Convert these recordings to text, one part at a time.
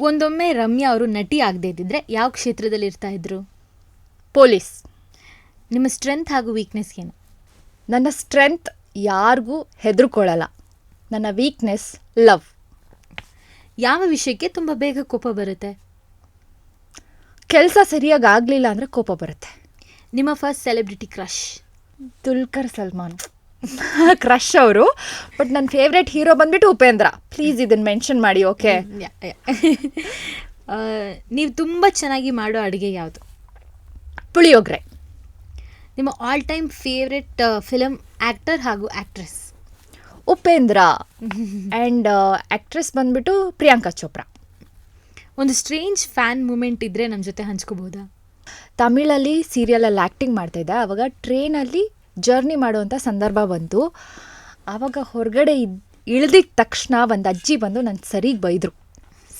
ಒಂದೊಮ್ಮೆ ರಮ್ಯಾ ಅವರು ನಟಿ ಆಗದೇ ಇದ್ದಿದ್ರೆ ಯಾವ ಕ್ಷೇತ್ರದಲ್ಲಿ ಇರ್ತಾ ಇದ್ರು? ಪೊಲೀಸ್. ನಿಮ್ಮ ಸ್ಟ್ರೆಂತ್ ಹಾಗೂ ವೀಕ್ನೆಸ್ ಏನು? ನನ್ನ ಸ್ಟ್ರೆಂತ್ ಯಾರಿಗೂ ಹೆದರ್ಕೊಳ್ಳಲ್ಲ. ನನ್ನ ವೀಕ್ನೆಸ್ ಲವ್. ಯಾವ ವಿಷಯಕ್ಕೆ ತುಂಬ ಬೇಗ ಕೋಪ ಬರುತ್ತೆ? ಕೆಲಸ ಸರಿಯಾಗಿ ಆಗಲಿಲ್ಲ ಅಂದರೆ ಕೋಪ ಬರುತ್ತೆ. ನಿಮ್ಮ first celebrity crush? Dulquer Salman crush ಅವರು. ಬಟ್ ನನ್ನ ಫೇವ್ರೆಟ್ ಹೀರೋ ಬಂದ್ಬಿಟ್ಟು ಉಪೇಂದ್ರ. ಪ್ಲೀಸ್ ಇದನ್ನು ಮೆನ್ಷನ್ ಮಾಡಿ. ಓಕೆ. ನೀವು ತುಂಬ ಚೆನ್ನಾಗಿ ಮಾಡೋ ಅಡುಗೆ ಯಾವುದು? ಪುಳಿಯೋಗರೆ. ನಿಮ್ಮ all time favourite film actor ಹಾಗೂ ಆ್ಯಕ್ಟ್ರೆಸ್? ಉಪೇಂದ್ರ. ಆ್ಯಂಡ್ ಆ್ಯಕ್ಟ್ರೆಸ್ ಬಂದ್ಬಿಟ್ಟು ಪ್ರಿಯಾಂಕಾ ಚೋಪ್ರಾ. ಒಂದು ಸ್ಟ್ರೇಂಜ್ ಫ್ಯಾನ್ ಮೂಮೆಂಟ್ ಇದ್ದರೆ ನಮ್ಮ ಜೊತೆ ಹಂಚ್ಕೋಬೋದಾ? ತಮಿಳಲ್ಲಿ ಸೀರಿಯಲಲ್ಲಿ ಆ್ಯಕ್ಟಿಂಗ್ ಮಾಡ್ತಾಯಿದ್ದೆ. ಆವಾಗ ಟ್ರೈನಲ್ಲಿ ಜರ್ನಿ ಮಾಡುವಂಥ ಸಂದರ್ಭ ಬಂತು. ಆವಾಗ ಹೊರಗಡೆ ಇಳ್ದಿದ್ದ ತಕ್ಷಣ ಒಂದು ಅಜ್ಜಿ ಬಂದು ನನ್ನ ಸರಿಗೆ ಬೈದರು,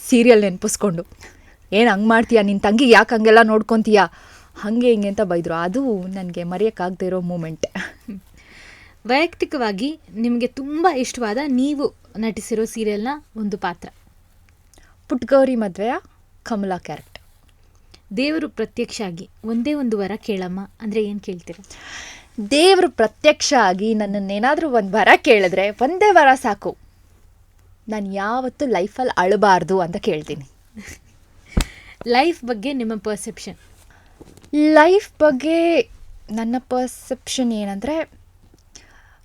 ಸೀರಿಯಲ್ ನೆನಪಿಸ್ಕೊಂಡು. ಏನು ಹಂಗೆ ಮಾಡ್ತೀಯಾ, ನಿನ್ನ ತಂಗಿ ಯಾಕೆ ಹಂಗೆಲ್ಲ ನೋಡ್ಕೊತೀಯಾ, ಹಾಗೆ ಹಿಂಗೆ ಅಂತ ಬೈದರು. ಅದು ನನಗೆ ಮರೆಯೋಕ್ಕಾಗದೇ ಇರೋ ಮೂಮೆಂಟ್. ವೈಯಕ್ತಿಕವಾಗಿ ನಿಮಗೆ ತುಂಬ ಇಷ್ಟವಾದ ನೀವು ನಟಿಸಿರೋ ಸೀರಿಯಲ್ನ ಒಂದು ಪಾತ್ರ? ಪುಟ್ಗೌರಿ ಮದುವೆಯ ಕಮಲಾ ಕ್ಯಾರೆಕ್ಟರ್. ದೇವರು ಪ್ರತ್ಯಕ್ಷ ಆಗಿ ಒಂದೇ ಒಂದು ವರ ಕೇಳಮ್ಮ ಅಂದರೆ ಏನು ಕೇಳ್ತೀರ? ದೇವರು ಪ್ರತ್ಯಕ್ಷ ಆಗಿ ನನ್ನನ್ನೇನಾದರೂ ಒಂದು ವರ ಕೇಳಿದ್ರೆ ಒಂದೇ ವರ ಸಾಕು, ನಾನು ಯಾವತ್ತೂ ಲೈಫಲ್ಲಿ ಅಳಬಾರ್ದು ಅಂತ ಕೇಳ್ತೀನಿ. ಲೈಫ್ ಬಗ್ಗೆ ನಿಮ್ಮ ಪರ್ಸೆಪ್ಷನ್? ಲೈಫ್ ಬಗ್ಗೆ ನನ್ನ ಪರ್ಸೆಪ್ಷನ್ ಏನಂದರೆ,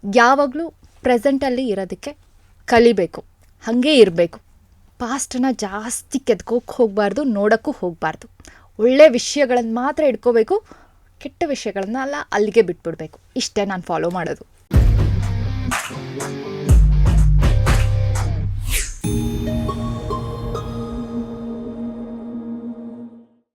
ಯಾವಾಗಲೂ ಪ್ರೆಸೆಂಟಲ್ಲಿ ಇರೋದಕ್ಕೆ ಕಲಿಬೇಕು, ಹಾಗೇ ಇರಬೇಕು. ಪಾಸ್ಟನ್ನು ಜಾಸ್ತಿ ಕೆದ್ಕೋಕ್ಕೆ ಹೋಗಬಾರ್ದು, ನೋಡೋಕ್ಕೂ ಹೋಗಬಾರ್ದು. ಒಳ್ಳೆಯ ವಿಷಯಗಳನ್ನು ಮಾತ್ರ ಇಟ್ಕೋಬೇಕು, ಕೆಟ್ಟ ವಿಷಯಗಳನ್ನ ಅಲ್ಲಿಗೆ ಬಿಟ್ಬಿಡಬೇಕು. ಇಷ್ಟೇ ನಾನು ಫಾಲೋ ಮಾಡೋದು.